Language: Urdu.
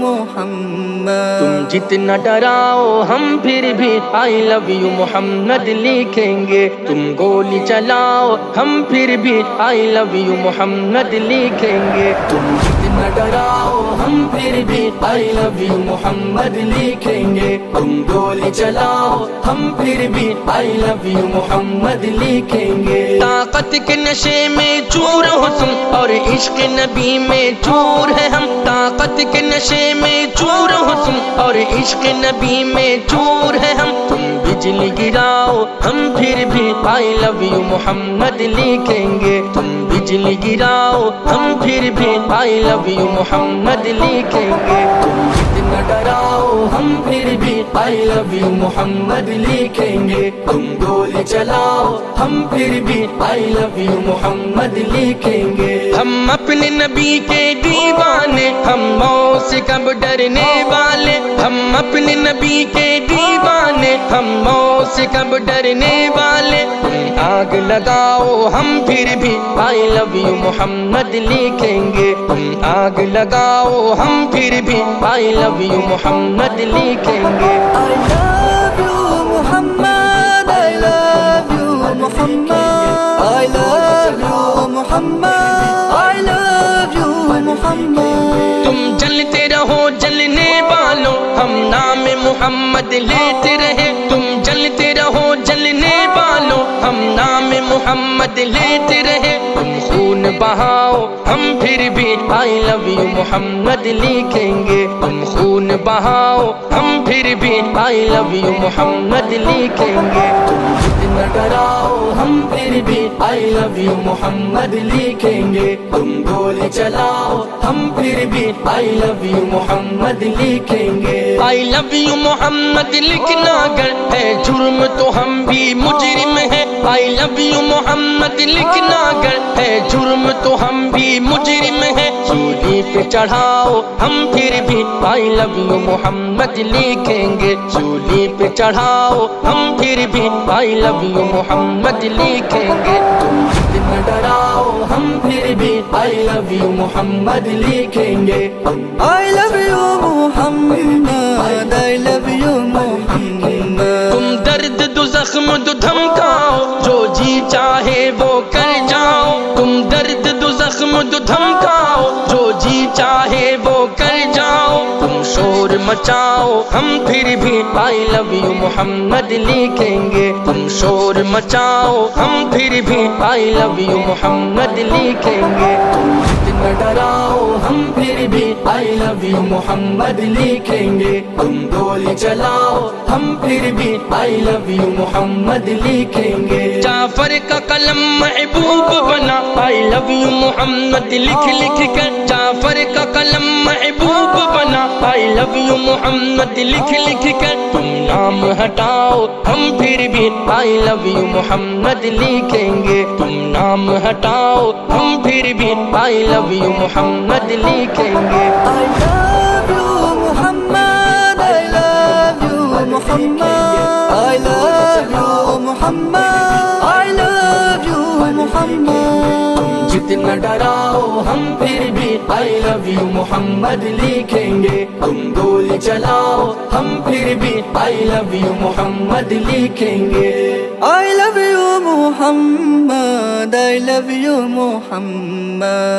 محمد. تم جتنا ڈراؤ ہم پھر بھی I love you محمد لکھیں گے. تم گولی چلاؤ ہم پھر بھی I love you محمد لکھیں گے. تم جتنا ڈراؤ ہم پھر بھی I love you محمد لکھیں گے. تم گولی چلاؤ ہم پھر بھی I love you محمد لکھیں گے. طاقت کے نشے میں چور ہو تم اور عشق نبی میں چور ہے ہم. طاقت کے نشے میں چور ہو تم اور عشق نبی میں چور ہے ہم. تم بجلی گراؤ ہم پھر بھی I love you محمد لکھیں گے. تم بجلی گراؤ ہم پھر بھی I love you محمد لکھیں گے. تم جتنا ڈراؤ ہم پھر بھی I love you محمد لکھیں گے. تم گولی چلاؤ ہم پھر بھی I love you محمد لکھیں گے. ہم اپنے نبی کے دیوانے ہم موت سے کب ڈرنے والے. ہم اپنے نبی کے دیوانے ہم موت سے کب ڈرنے والے. تم آگ لگاؤ ہم پھر بھی I love you محمد لکھیں گے. تم آگ لگاؤ ہم پھر بھی I love you محمد لکھیں گے. I love you Muhammad, I love you Muhammad, I love you Muhammad, I love you محمد. تم جلتے رہو جلنے والوں ہم نام محمد لیتے رہے. تم جلتے رہو جلنے والوں ہم نام محمد لیتے رہے. تم خون بہاؤ ہم پھر بھی I love you محمد لکھیں گے. تم خون بہاؤ ہم پھر بھی I love you محمد لکھیں گے. تم جتنا ڈراؤ ہم پھر بھی I love you محمد لکھیں گے. تم گولی چلاؤ ہم پھر بھی I love you محمد لکھیں گے. I love you محمد لکھنا اگر ہے جرم تو ہم بھی مجرم ہیں. I love you محمد لکھنا اگر ہے جرم تو ہم بھی مجرم ہیں. سولی پہ چڑھاؤ ہم پھر بھی I love you محمد لکھیں گے. سولی پہ چڑھاؤ ہم پھر بھی I love you محمد لکھیں گے. تم جتنا ڈراؤ ہم پھر بھی I love you محمد لکھیں گے. I love you Muhammad, I love you محمد. تم درد دو زخم دو دھمکاؤ جو جی چاہے وہ کر جاؤ. تم درد دو زخم دو دھمکاؤ جو جی چاہے وہ کر جاؤ. تم شور مچاؤ ہم پھر بھی I love you محمد لکھیں گے. تم شور مچاؤ ہم پھر بھی I love you محمد لکھیں گے. تم جتنا ڈراؤ ہم پھر بھی I love you محمد لکھیں گے. تم گولی چلاؤ ہم پھر بھی I love you محمد لکھیں گے. جعفر کا قلم محبوب بنا I love you محمد لکھ لکھ کر. جعفر کا قلم محبوب بنا I love you محمد لکھ لکھ کر. تم نام ہٹاؤ ہم پھر بھی I love you محمد لکھیں گے. تم نام ہٹاؤ ہم پھر بھی I love you محمد لکھیں گے. I love you Muhammad, I love you Muhammad, I love you Muhammad, I love you محمد. تم جتنا ڈراؤ ہم پھر بھی I love you محمد لکھیں گے. تم گولی چلاؤ ہم پھر بھی I love you محمد لکھیں گے. I love you Muhammad, I love you Muhammad.